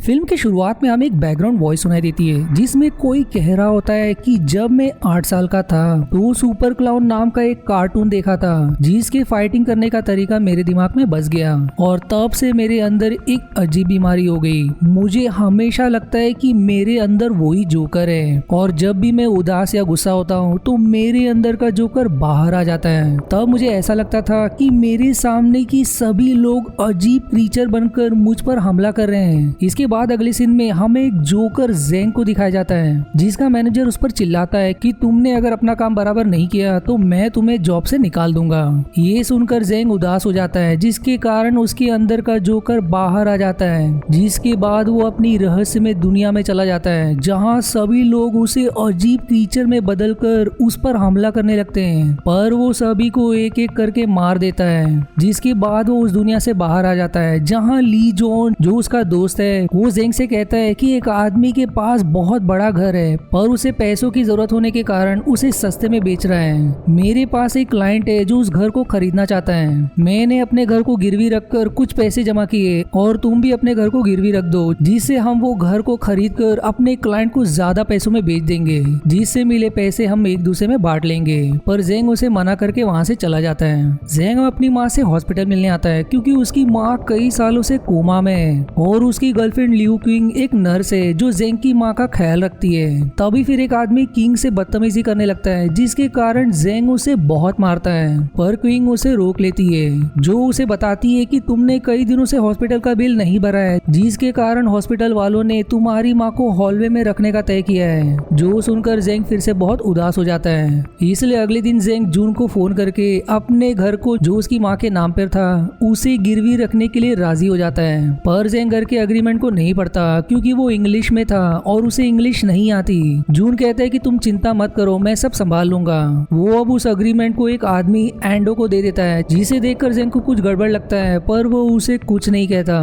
Film की शुरुआत में हमें एक बैकग्राउंड वॉइस सुनाई देती है जिसमें कोई कह रहा होता है कि जब मैं 8 साल का था तो सुपर क्लाउन नाम का एक कार्टून देखा था जिसके फाइटिंग करने का तरीका मेरे दिमाग में बस गया और तब से मेरे अंदर एक अजीब बीमारी हो गई। मुझे हमेशा लगता है कि मेरे अंदर वही जोकर है और जब भी मैं उदास या गुस्सा होता हूँ तो मेरे अंदर का जोकर बाहर आ जाता है। तब मुझे ऐसा लगता था कि मेरे सामने की सभी लोग अजीब क्रीचर बनकर मुझ पर हमला कर रहे हैं। इसके बाद अगले सीन में हमें एक जोकर ज़ेंग को दिखाया जाता है जिसका मैनेजर उस पर चिल्लाता है कि तुमने अगर अपना काम बराबर नहीं किया तो मैं तुम्हें जॉब से निकाल दूंगा। ये सुनकर ज़ेंग उदास हो जाता है जिसके कारण उसके अंदर का जोकर बाहर आ जाता है। जिसके बाद वो अपनी रहस्यमय दुनिया में चला जाता है जहाँ सभी लोग उसे अजीब क्रीचर में बदलकर उस पर हमला करने लगते हैं, पर वो सभी को एक एक करके मार देता है। जिसके बाद वो उस दुनिया से बाहर आ जाता है जहाँ ली जॉन जो उसका दोस्त है वो ज़ेंग से कहता है कि एक आदमी के पास बहुत बड़ा घर है पर उसे पैसों की जरूरत होने के कारण उसे सस्ते में बेच रहा है। मेरे पास एक क्लाइंट है जो उस घर को खरीदना चाहता है। मैंने अपने घर को गिरवी रखकर कुछ पैसे जमा किए और तुम भी अपने घर को गिरवी रख दो जिससे हम वो घर को खरीद कर अपने क्लाइंट को ज्यादा पैसों में बेच देंगे, जिससे मिले पैसे हम एक दूसरे में बांट लेंगे। पर ज़ेंग उसे मना करके वहाँ से चला जाता है। ज़ेंग अपनी माँ से हॉस्पिटल मिलने आता है क्योंकि उसकी माँ कई सालों से कोमा में है और उसकी गर्लफ्रेंड लियू किंग एक नर्स है जो ज़ेंग की माँ का ख्याल रखती है। तभी फिर एक आदमी किंग से बदतमीजी करने लगता है जिसके कारण ज़ेंग उसे बहुत मारता है, पर किंग उसे रोक लेती है जो उसे बताती है कि तुमने कई दिनों से हॉस्पिटल का बिल नहीं भरा है जिसके कारण हॉस्पिटल वालों ने तुम्हारी माँ को हॉलवे में रखने का तय किया है। जो सुनकर ज़ेंग फिर से बहुत उदास हो जाता है। इसलिए अगले दिन ज़ेंग जून को फोन करके अपने घर को जो उसकी माँ के नाम पर था उसे गिरवी रखने के लिए राजी हो जाता है। पर ज़ेंग घर के एग्रीमेंट को नहीं पढ़ता क्योंकि वो इंग्लिश में था और उसे इंग्लिश नहीं आती। जून कहता है कि तुम चिंता मत करो, मैं सब संभाल लूंगा। वो अब उस एग्रीमेंट को एक आदमी एंडो को दे देता है जिसे देखकर ज़ेंग को कुछ गड़बड़ लगता है पर वो उसे कुछ नहीं कहता।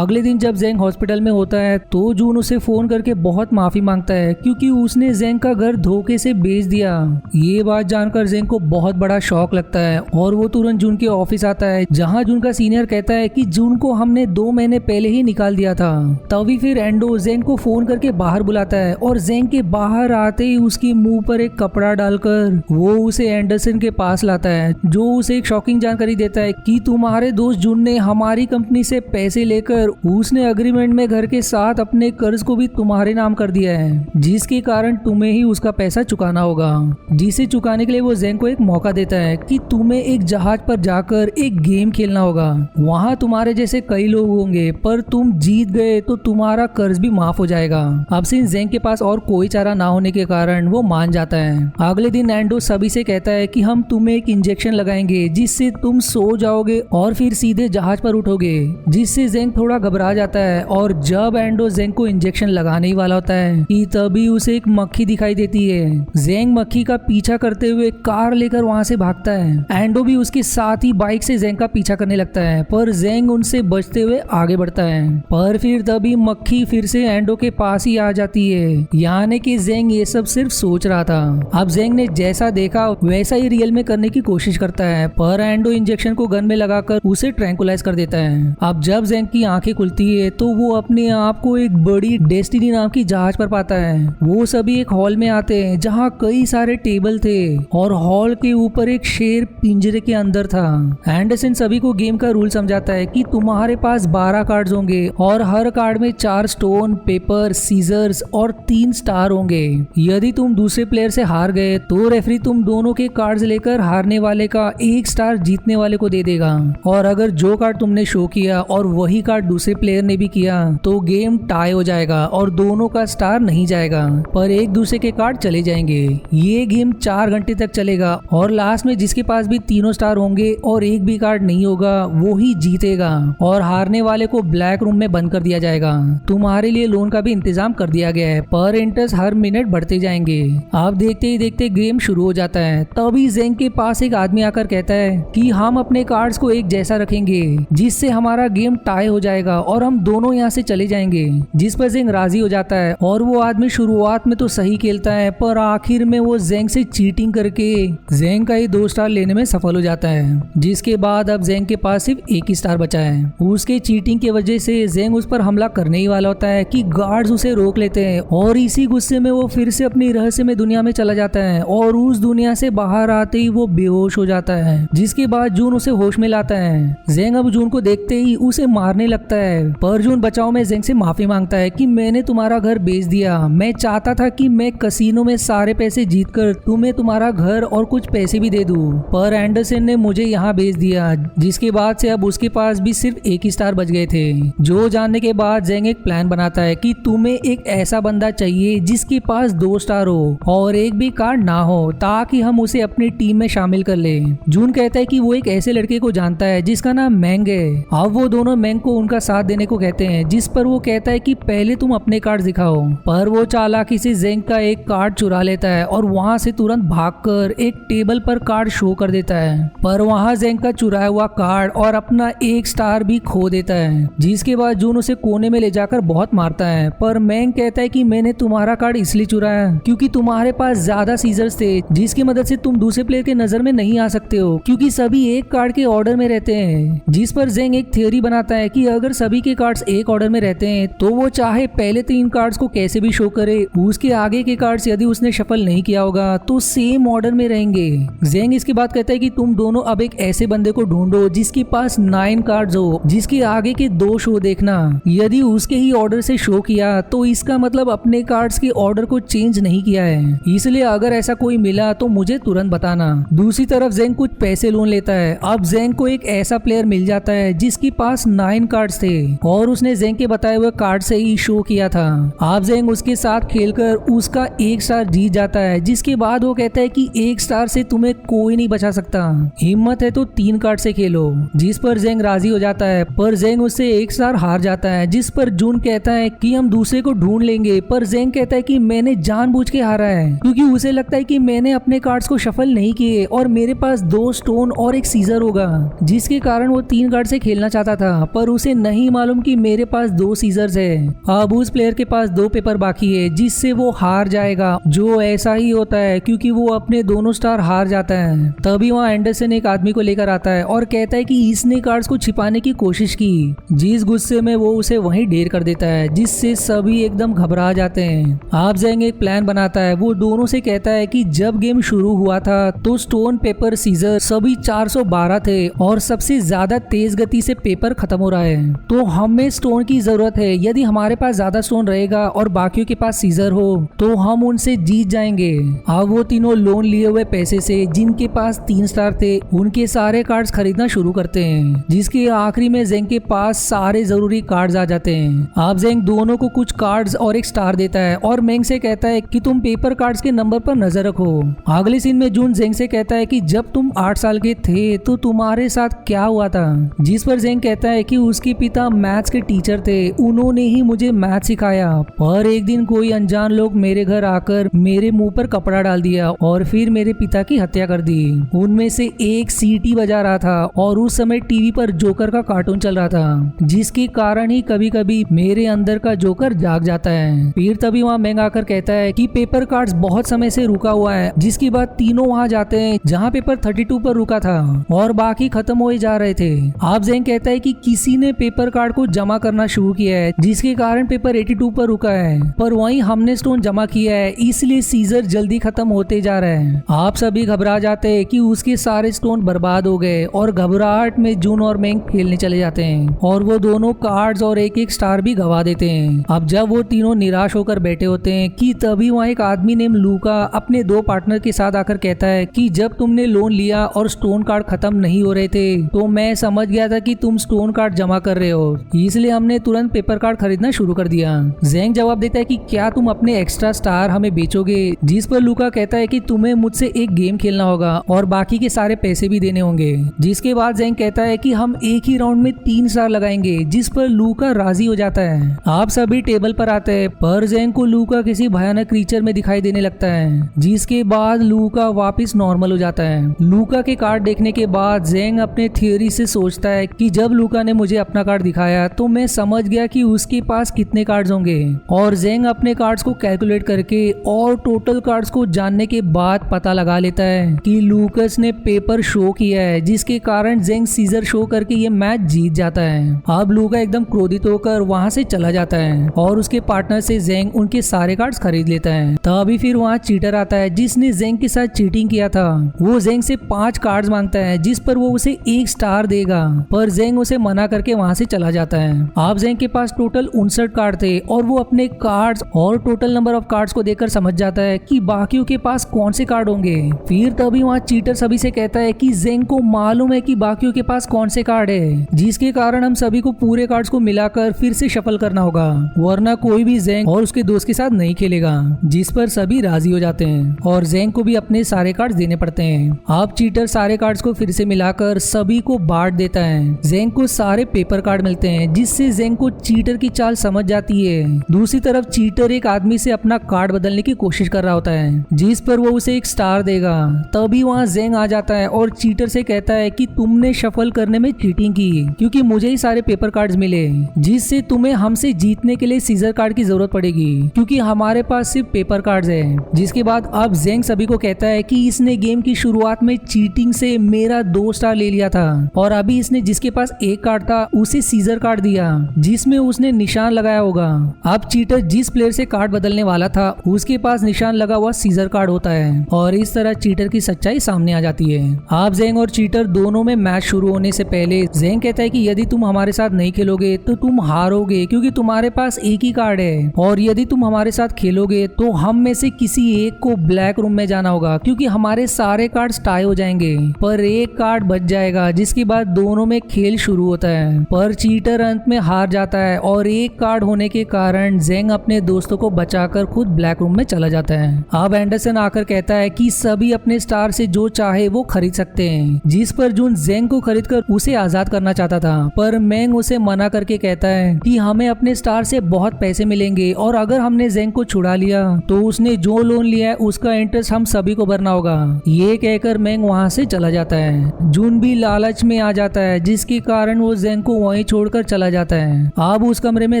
अगले दिन जब ज़ेंग हॉस्पिटल में होता है तो जून उसे फोन करके बहुत माफी मांगता है क्योंकि उसने ज़ेंग का घर धोखे से बेच दिया। ये बात जानकर ज़ेंग को बहुत बड़ा शॉक लगता है और वो तुरंत जून के ऑफिस आता है जहाँ जून का सीनियर कहता है कि जून को हमने 2 महीने पहले ही निकाल दिया था। तभी फिर एंडो ज़ेंग को फोन करके बाहर बुलाता है और ज़ेंग के बाहर आते ही उसके मुंह पर एक कपड़ा डालकर वो उसे एंडरसन के पास लाता है जो उसे एक शॉकिंग जानकारी देता है कि तुम्हारे दोस्त जून ने हमारी कंपनी से पैसे लेकर उसने एग्रीमेंट में घर के साथ अपने कर्ज को भी तुम्हारे नाम कर दिया है जिसके कारण तुम्हें ही उसका पैसा चुकाना होगा। जिसे चुकाने के लिए वो ज़ेंग को एक मौका देता है कि तुम्हें एक जहाज पर जाकर एक गेम खेलना होगा। वहाँ तुम्हारे जैसे कई लोग होंगे पर तुम जीत गए तो तुम्हारा कर्ज भी माफ हो जाएगा। अब सिंस ज़ेंग के पास और कोई चारा ना होने के कारण वो मान जाता है। अगले दिन एंडो सभी से कहता है कि हम तुम्हें एक इंजेक्शन लगाएंगे जिससे तुम सो जाओगे और फिर सीधे जहाज पर उठोगे, जिससे ज़ेंग थोड़ा घबरा जाता है। और जब एंडो ज़ेंग को इंजेक्शन लगाने ही वाला होता है कि तभी उसे एक मक्खी दिखाई देती है। ज़ेंग मक्खी का पीछा करते हुए कार लेकर वहाँ से भागता है। एंडो भी उसके साथ ही बाइक से ज़ेंग का पीछा करने लगता है पर ज़ेंग उनसे बचते हुए आगे बढ़ता है। पर फिर तभी मक्खी फिर से एंडो के पास ही आ जाती है, यानी कि ज़ेंग ये सब सिर्फ सोच रहा था। अब ज़ेंग ने जैसा देखा वैसा ही रियल में करने की कोशिश करता है पर एंडो इंजेक्शन को गन में लगाकर उसे ट्रैंकुलाइज कर देता है। अब जब ज़ेंग की आंखें खुलती है तो वो अपने आप को एक बड़ी डेस्टिनी नाम की जहाज पर पाता है। वो सभी एक हॉल में आते हैं जहाँ कई सारे टेबल थे और हॉल के ऊपर एक शेर पिंजरे के अंदर था। एंडरसन सभी को गेम का रूल समझाता है कि तुम्हारे पास 12 कार्ड्स होंगे और हर कार्ड में 4 स्टोन, पेपर, सीजर्स और 3 स्टार होंगे। यदि तुम दूसरे प्लेयर से हार गए तो रेफरी तुम दोनों के कार्ड्स लेकर हारने वाले का 1 स्टार जीतने वाले को दे देगा और अगर जो कार्ड तुमने शो किया और वही कार्ड दूसरे प्लेयर ने भी किया तो गेम टाई हो जाएगा और दोनों का स्टार नहीं जाएगा पर एक दूसरे के कार्ड चले जाएंगे। ये गेम 4 घंटे तक चलेगा और लास्ट में जिसके पास भी तीनों स्टार होंगे और एक भी कार्ड नहीं होगा वो ही जीतेगा और हारने वाले को ब्लैक रूम में बंद कर दिया जाएगा। तुम्हारे लिए लोन का भी इंतजाम कर दिया गया है पर इंटरेस्ट हर मिनट बढ़ते जाएंगे। आप देखते ही देखते गेम शुरू हो जाता है। तभी ज़ेंग के पास एक आदमी आकर कहता है कि हम अपने कार्ड्स को एक जैसा रखेंगे जिससे हमारा गेम टाई हो जाएगा और हम दोनों यहाँ से चले जाएंगे। जिस पर ज़ेंग राजी हो जाता है और वो आदमी शुरुआत में तो सही खेलता है पर आखिर में वो ज़ेंग से चीटिंग करके ज़ेंग का ही 2 स्टार लेने में सफल हो जाता है। जिसके बाद अब ज़ेंग के पास सिर्फ 1 ही स्टार बचा है। उसके चीटिंग की वजह से ज़ेंग उस पर हमला हमला करने ही वाला होता है कि गार्ड्स उसे रोक लेते हैं और इसी गुस्से में वो फिर से अपनी रहस्यमय दुनिया में चला जाता है और उस दुनिया से बाहर आते ही वो बेहोश हो जाता है, जिसके बाद जून उसे होश में लाता है। जेंग अब जून को देखते ही उसे मारने लगता है, पर जून बचाव में जेंग से माफी मांगता है कि मैंने तुम्हारा घर बेच दिया, मैं चाहता था कि मैं कसीनो में सारे पैसे जीतकर तुम्हें तुम्हारा घर और कुछ पैसे भी दे दूं, पर एंडरसन ने मुझे यहाँ भेज दिया। जिसके बाद से अब उसके पास भी सिर्फ एक ही स्टार बच गए थे। जो जानने के बाद जेंग एक प्लान बनाता है कि तुम्हें एक ऐसा बंदा चाहिए जिसके पास 2 स्टार हो और एक भी कार्ड ना हो, ताकि हम उसे अपनी टीम में शामिल कर ले। जून कहता है कि वो एक ऐसे लड़के को जानता है जिसका नाम मैंग है। अब वो दोनों मैंग को उनका साथ देने को कहते हैं, जिस पर वो कहता है कि पहले तुम अपने कार्ड दिखाओ, पर वो चालाकी से जेंग का एक कार्ड चुरा लेता है और वहां से तुरंत भागकर एक टेबल पर कार्ड शो कर देता है, पर वहां जेंग का चुराया हुआ कार्ड और अपना 1 स्टार भी खो देता है। जिसके बाद जून उसे कोने में ले जाकर बहुत मारता है, पर मैंग कहता है कि मैंने तुम्हारा कार्ड इसलिए चुराया क्योंकि तुम्हारे पास ज्यादा सीजर्स थे, जिसकी मदद से तुम दूसरे प्लेयर के नजर में नहीं आ सकते हो क्योंकि सभी एक कार्ड के ऑर्डर में रहते हैं। जिस पर जेंग एक थ्योरी बनाता है कि अगर सभी के कार्ड्स एक ऑर्डर में रहते हैं तो वो चाहे पहले 3 कार्ड्स को कैसे भी शो करे, उसके आगे के कार्ड्स यदि उसने शफल नहीं किया होगा तो सेम ऑर्डर में रहेंगे। जेंग इसके बाद कहता है कि तुम दोनों अब एक ऐसे बंदे को ढूंढो जिसके पास 9 कार्ड्स हो, जिसके आगे के 2 शो देखना, यदि उसके ही ऑर्डर से शो किया तो इसका मतलब अपने कार्ड्स के ऑर्डर को चेंज नहीं किया है, इसलिए अगर ऐसा कोई मिला तो मुझे तुरंत बताना। दूसरी तरफ जेंग कुछ पैसे लोन लेता है। अब जेंग को एक ऐसा प्लेयर मिल जाता है जिसके पास 9 कार्ड्स थे और उसने जेंग के बताए हुए कार्ड से ही शो किया था। अब जेंग उसके साथ खेलकर उसका 1 स्टार जीत जाता है, जिसके बाद वो कहता है कि 1 स्टार से तुम्हें कोई नहीं बचा सकता, हिम्मत है तो 3 कार्ड से खेलो। जिस पर जेंग राजी हो जाता है, पर जेंग उससे 1 स्टार हार जाता है। जिस पर जून कहता है कि हम दूसरे को ढूंढ लेंगे, पर जेंग कहता है कि मैंने जानबूझ के हारा है क्योंकि उसे लगता है कि मैंने अपने कार्ड्स को शफल नहीं किए और मेरे पास 2 स्टोन और 1 सीजर होगा, जिसके कारण वो 3 कार्ड से खेलना चाहता था, पर उसे नहीं मालूम कि मेरे पास 2 सीजर्स है। अब उस प्लेयर के पास 2 पेपर बाकी है जिससे वो हार जाएगा, जो ऐसा ही होता है क्योंकि वो अपने दोनों स्टार हार जाता है। तभी वहाँ एंडरसन एक आदमी को लेकर आता है और कहता है कि इसने कार्ड्स को छिपाने की कोशिश की, जिस गुस्से में वो उसे वहीं ढेर कर देता है, जिससे सभी एकदम घबरा जाते हैं। आप जेंग एक प्लान बनाता है। वो दोनों से कहता है कि जब गेम शुरू हुआ था तो स्टोन पेपर सीजर सभी 412 थे और सबसे ज्यादा तेज गति से पेपर खत्म हो रहा है, तो हमें स्टोन की जरूरत है। यदि हमारे पास ज्यादा स्टोन रहेगा और बाकियों के पास सीजर हो तो हम उनसे जीत जाएंगे। अब वो तीनों लोन लिए हुए पैसे से जिनके पास 3 स्टार थे उनके सारे कार्ड्स खरीदना शुरू करते हैं, जिसके आखिरी में जेंग के पास सारे जरूरी कार्ड्स आ जाते हैं। अब जेंग दोनों को कुछ कार्ड्स और 1 स्टार देता है और मैंग से कहता है कि तुम पेपर कार्ड्स के नंबर पर नजर रखो। अगले सीन में जून जेंग से कहता है कि जब तुम 8 साल के थे तो तुम्हारे साथ क्या हुआ था, जिस पर जेंग कहता है कि उसके पिता मैथ्स के टीचर थे, उन्होंने ही मुझे मैथ सिखाया, और एक दिन कोई अनजान लोग मेरे घर आकर मेरे मुंह पर कपड़ा डाल दिया और फिर मेरे पिता की हत्या कर दी। उनमें से एक सीटी बजा रहा था और उस समय टीवी पर जोकर का कार्टून चल रहा था, जिसके कारण ही कभी कभी मेरे अंदर का जोकर जाग जाता है। फिर तभी वहाँ मैंग आकर कहता है कि पेपर कार्ड्स बहुत समय से रुका हुआ है, जिसके बाद तीनों वहाँ जाते हैं जहाँ पेपर 32 पर रुका था और बाकी खत्म हो जा रहे थे। आप जेंग कहता है कि किसी ने पेपर कार्ड को जमा करना शुरू किया है, जिसके कारण पेपर 82 पर रुका है, पर वहीं हमने स्टोन जमा किया है, इसलिए सीजर जल्दी खत्म होते जा रहे हैं। आप सभी घबरा जाते हैं कि उसके सारे स्टोन बर्बाद हो गए और घबराहट में जून और मैंग खेलने चले जाते हैं और वो दोनों कार्ड्स और 1-1 स्टार भी गवा देते हैं। अब जब वो तीनों निराश होकर बैठे होते हैं कि तभी वहाँ एक आदमी नेम लूका अपने 2 पार्टनर के साथ आकर कहता है कि जब तुमने लोन लिया और स्टोन कार्ड खत्म नहीं हो रहे थे तो मैं समझ गया था कि तुम स्टोन कार्ड जमा कर रहे हो, इसलिए हमने तुरंत पेपर कार्ड खरीदना शुरू कर दिया। जेंग जवाब देता है कि क्या तुम अपने एक्स्ट्रा स्टार हमें बेचोगे, जिस पर लूका कहता है कि तुम्हें मुझसे एक गेम खेलना होगा और बाकी के सारे पैसे भी देने होंगे। जिसके बाद जेंग कहता है कि हम एक ही राउंड में 3 स्टार लगाएंगे, जिस पर लूका राजी हो जाता है। आप सभी टेबल पर आते हैं, पर जेंग को लूका किसी भयानक क्रीचर में दिखाई देने लगता है, जिसके बाद लूका वापस नॉर्मल हो जाता है। लूका के कार्ड देखने के बाद जेंग अपने थियोरी से सोचता है कि जब लूका ने मुझे अपना कार्ड दिखाया तो मैं समझ गया कि उसके पास कितने कार्ड्स होंगे, और जेंग अपने कार्ड्स को कैलकुलेट करके और टोटल कार्ड्स को जानने के बाद पता लगा लेता है कि लूकस ने पेपर शो किया है, जिसके कारण जेंग सीजर शो करके ये मैच जीत जाता है। अब लूका एकदम क्रोधित हो जोकर वहाँ से चला जाता है और उसके पार्टनर से जेंग उनके सारे कार्ड्स खरीद लेता है। तभी फिर वहाँ चीटर आता है जिसने जेंग के साथ चीटिंग किया था। वो जेंग से 5 कार्ड्स मांगता है जिस पर वो उसे 1 स्टार देगा, पर जेंग उसे मना करके वहाँ से चला जाता है। अब जेंग के पास टोटल 59 कार्ड थे और वो अपने कार्ड्स और टोटल नंबर ऑफ कार्ड्स को देखकर समझ जाता है कि बाकियों के पास कौन से कार्ड होंगे। फिर तभी वहाँ चीटर सभी से कहता है कि जेंग को मालूम है कि बाकियों के पास कौन से कार्ड है, जिसके कारण हम सभी को पूरे कार्ड्स को मिलाकर फिर से शफल करना होगा, वरना कोई भी जेंग और उसके दोस्त के साथ नहीं खेलेगा। जिस पर सभी राजी हो जाते हैं और जेंग को भी अपने सारे कार्ड्स देने पड़ते हैं। अब चीटर सारे कार्ड्स को फिर से मिलाकर सभी को बांट देता है। जेंग को सारे पेपर कार्ड मिलते हैं जिससे जेंग को चीटर की चाल समझ जाती है। दूसरी तरफ चीटर एक आदमी से अपना कार्ड बदलने की कोशिश कर रहा होता है जिस पर वो उसे 1 स्टार देगा। तभी वहाँ जेंग आ जाता है और चीटर से कहता है कि तुमने शफल करने में चीटिंग की क्योंकि मुझे ही सारे पेपर कार्ड्स मिले, जिससे तुम्हें हमसे जीतने के लिए सीजर कार्ड की जरूरत पड़ेगी क्योंकि हमारे पास सिर्फ पेपर कार्ड्स है। जिसके बाद अब जेंग सभी को कहता है कि इसने गेम की शुरुआत में चीटिंग से मेरा 2 स्टार ले लिया था और अभी इसने जिसके पास 1 कार्ड था उसे सीजर कार्ड दिया जिसमें उसने निशान लगाया होगा। अब चीटर जिस प्लेयर से कार्ड बदलने वाला था उसके पास निशान लगा हुआ सीजर कार्ड होता है और इस तरह चीटर की सच्चाई सामने आ जाती है। अब जेंग और चीटर दोनों में मैच शुरू होने से पहले जेंग कहता है कि यदि तुम हमारे साथ नहीं खेलोगे तो तुम हारोगे क्योंकि तुम्हारे पास 1 ही कार्ड है, और यदि तुम हमारे साथ खेलोगे तो हम में से किसी एक को ब्लैक रूम में जाना होगा क्योंकि हमारे सारे कार्ड टाई हो जाएंगे, पर 1 कार्ड बच जाएगा। जिसके बाद दोनों में खेल शुरू होता है, पर चीटर अंत में हार जाता है और 1 कार्ड होने के कारण जेंग अपने दोस्तों को बचाकर खुद ब्लैक रूम में चला जाता है। अब एंडरसन आकर कहता है कि सभी अपने स्टार से जो चाहे वो खरीद सकते हैं, जिस पर जून जेंग को खरीदकर उसे आजाद करना चाहता था, पर मैंग उसे मना करके कहता है कि हमें अपने स्टार से बहुत पैसे मिलेंगे और अगर हमने जेंग को छुड़ा लिया तो उसने जो लोन लिया है उसका इंटरेस्ट हम सभी को भरना होगा। ये कहकर मैंग वहाँ से चला जाता है। जून भी लालच में आ जाता है जिसके कारण वो जेंग को वहीं छोड़कर चला जाता है। अब उस कमरे में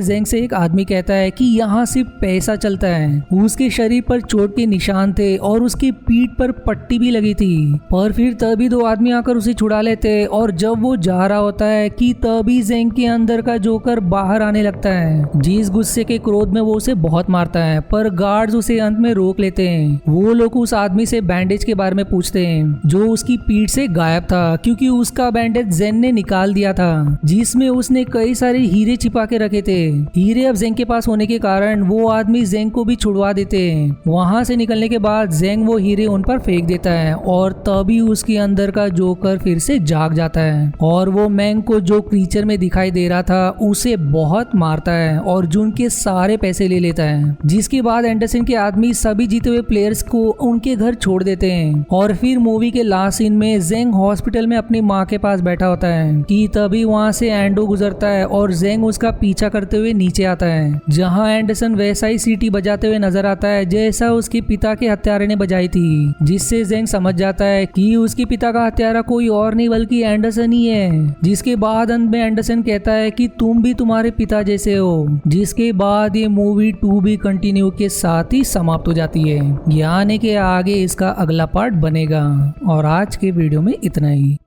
जेंग से एक आदमी कहता है कि यहाँ सिर्फ पैसा चलता है। उसके शरीर पर चोट के निशान थे और उसकी पीठ पर पट्टी भी लगी थी, पर फिर तभी 2 आदमी आकर उसे छुड़ा लेते और जब वो जा रहा होता है कि तभी जेंग के अंदर का जोकर बाहर आने लगता है। जिस गुस्से के क्रोध में वो उसे बहुत मारता है, पर गार्ड्स उसे अंत में रोक लेते हैं। वो लोग उस आदमी से बैंडेज के बारे में पूछते हैं जो उसकी पीठ से गायब था क्योंकि उसका बैंडेज जेन ने निकाल दिया था जिसमें उसने कई सारे हीरे छिपा के रखे थे। हीरे अब जेंग के पास होने के कारण वो आदमी जेंग को भी छुड़वा देते हैं। वहां से निकलने के बाद जेंग वो हीरे उन पर फेंक देता है और तभी उसके अंदर का जोकर फिर से जाग जाता है और वो मैंग को जो क्रीचर में दिखाई दे रहा था उसे बहुत मारता है और जून के सारे पैसे ले लेता है। जिसके बाद एंडरसन के आदमी सभी जीते हुए प्लेयर्स को उनके घर छोड़ देते हैं और फिर मूवी के लास्ट सीन में जेंग हॉस्पिटल में अपनी माँ के पास बैठा होता है कि तभी वहाँ से एंडो गुजरता है और जेंग उसका पीछा करते हुए नीचे आता है, जहाँ एंडरसन वैसा ही सीटी बजाते हुए नजर आता है जैसा उसके पिता के हत्यारे ने बजाई थी, जिससे जेंग समझ जाता है कि उसके पिता का हत्यारा कोई और नहीं बल्कि एंडरसन ही है। जिसके बाद अंत में एंडरसन कहता है कि तुम भी तुम्हारे पिता जैसे हो। जिसके बाद ये मूवी 2 भी कंटिन्यू के साथ ही समाप्त हो जाती है, यानी कि आगे इसका अगला पार्ट बनेगा। और आज के वीडियो में इतना ही।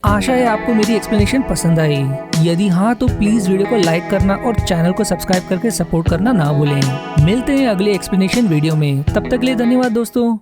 आशा है आपको मेरी एक्सप्लेनेशन पसंद आई। यदि हाँ तो प्लीज वीडियो को लाइक करना और चैनल को सब्सक्राइब करके सपोर्ट करना ना भूलें। मिलते हैं अगले एक्सप्लेनेशन वीडियो में, तब तक के लिए धन्यवाद दोस्तों।